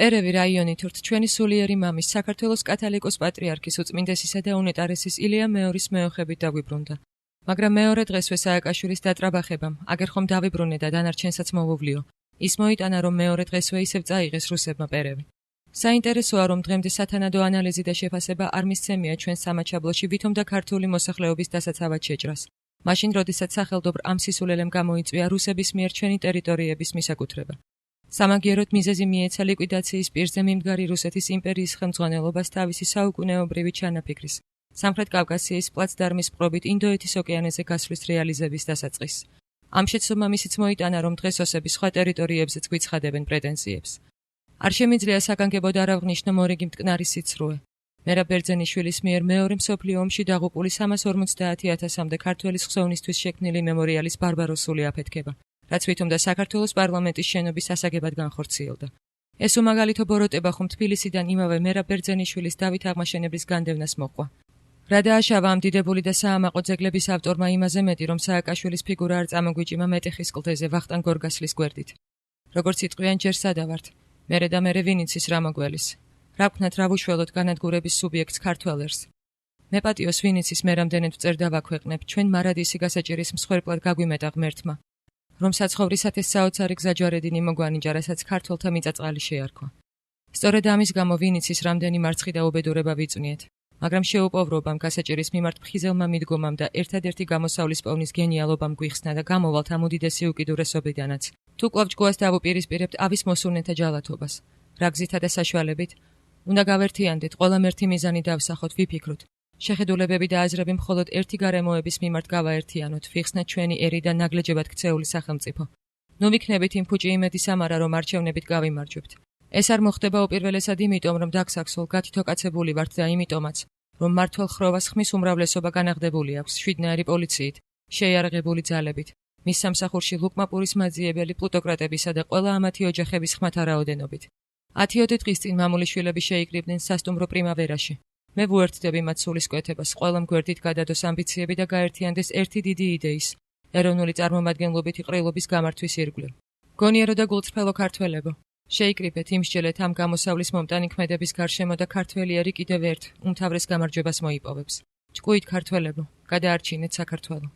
პერევი რაიონით ურთ ჩვენი სულიერი მამის საქართველოს კათალიკოს პატრიარქის უწმინდესისა და უნეტარესის ილია მეორის მეოხებით დაგვიბრუნდა. მაგრამ მეორე დღესვე სააკაშვილის დატრაბახებამ, აგერ ხომ დავიბრუნე და დანარჩენსაც მოვუვლიო. ის მოიტანა, რომ მეორე დღესვე ისევ წაიღეს რუსებმა პერევი. საინტერესოა, რომ დღემდე სათანადო ანალიზი და შეფასება არ მისცემია ჩვენ სამაჩაბლოში ვითომ და ქართული მოსახლეობის დასაცავად შეჭრას. მაშინ, როდესაც სახელდობრ ამ სისულელემ გამოიწვია რუსების მიერ ჩვენი ტერიტორიების მისაკუთრება. სამაგიეროდ მიზეზი მიეცა ლიკვიდაციის პირზე მიმდგარი რუსეთის იმპერიის ხელმძღვანელობას თავისი საუკუნეობრივი ჩანაფიქრის, სამხრეთ კავკასიის პლაცდარმის მპყრობით ინდოეთის ოკეანეზე გასვლის რეალიზების დასაწყისს. ამ შეცდომამ ისიც მოიტანა, რომ დღეს ოსები სხვა ტერიტორიებზეც გვიცხადებენ პრეტენზიებს. არ შემიძლია საგანგებოდ არ აღვნიშნო მორიგი მტკნარი სიცრუე. მერაბ ბერძენიშვილის მიერ მეორე მსოფლიო ომში დაღუპული 350,000-მდე ქართველის ხსოვნისთვის შექმნილი მემორიალის ბარბაროსული აფეთქება, რაც ვითომ და საქართველოს პარლამენტის შენობის ასაგებად განხორციელდა. ეს უმაგალითო ბოროტება ხომ თბილისიდან იმავე მერაბ ბერძენიშვილის დავით აღმაშენებლის განდევნას მოყვა. რა დააშავა ამ დიდებული და საამაყო ძეგლების ავტორმა იმაზე მეტი, რომ სააკაშვილის ფიგურა არ წამოგვიჭიმა მეტეხის კლდეზე ვახტანგ გორგასლის გვერდით. როგორც იტყვიან, ჯერ სადავართ, მერე და მერე ვინ იცის რა მოგველის. რა ვქნათ, რა ვუშველოთ განადგურების სუბიექტს ქართველერს. მე პატიოს ვინ იცის მე რამდენად ვწერდა ვაქვეყნებ, ჩვენ მარადისი გასაჭირის მსხვერპლად გაგვიმეტა ღმერთმა, რომ საცხოვრისათეს საოცარი გზაჯვარედინი მოგვანიჭა, რასაც ქართველთა მიწაწყალი შეარქვა. სწორედ ამის გამო ვინ იცის რამდენი მარცხი და უბედურება ვიწვნიეთ, მაგრამ შეუპოვრობამ, გასაჭირის მიმართ ფხიზელმა მიდგომამ და ერთადერთი გამოსავლის პოვნის გენიალობამ გვიხსნა და გამოვალთ ამ უდიდესი უკიდურესობიდანაც. თუ კვლავ ჯგუას დავუპირისპირებთ ავის მოსურნეთა ჯალათობას, რა გზითა და საშუალებით, უნდა გავერთიანდეთ, ყველამ ერთი მიზანი დავსახოთ, ვიფიქროთ. შეხედულებები და აზრები მხოლოდ ერთი გარემოების მიმართ გავაერთიანოთ, ვიხსნათ ჩვენი ერი და ნაგლეჯებად ქცეული სახელმწიფო. ნუ ვიქნებით იმ ფუჭი იმედი სამარა, რომ არჩევნებით გავიმარჯვებთ. ეს არ მოხდება უპირველესად იმიტომ, რომ დაგსაქსოლ გათითოკაცებული ვართ და იმიტომაც, რომ მართვალ ხროვას ხმის უმრავლესობა განაღდებული აქვს შვიდნაირი პოლიციით, შეიარაღებული ძალებით, მის სამსახურში ლუკმაპურის მაძიებელი პლუტოკრატებისა და ყველა ამათი ოჯახების ხმათა რაოდენობით. 10 დღის წინ მამული შვილები შეიკრიბნენ სასტუმრო პრიმავერაში. მე ვუერთდები მათ სულისკვეთებას, ყველამ გვერდით გადადოს ამბიციები და გაერთიანდეს ერთი დიდი იდეის, ეროვნული წარმომადგენლობითი ყრილობის გამართვის ირგვლივ. გონიერო და გულწრფელო ქართველებო, შეიკრიბეთ, იმსჯელეთ ამ გამოსავლის მომტანი ქმედების გარშემო და ქართველი ერი კიდევ ერთ უმთავრეს გამარჯვებას მოიპოვებს. ჭკუით ქართველებო, გადაარჩინეთ საქართველო.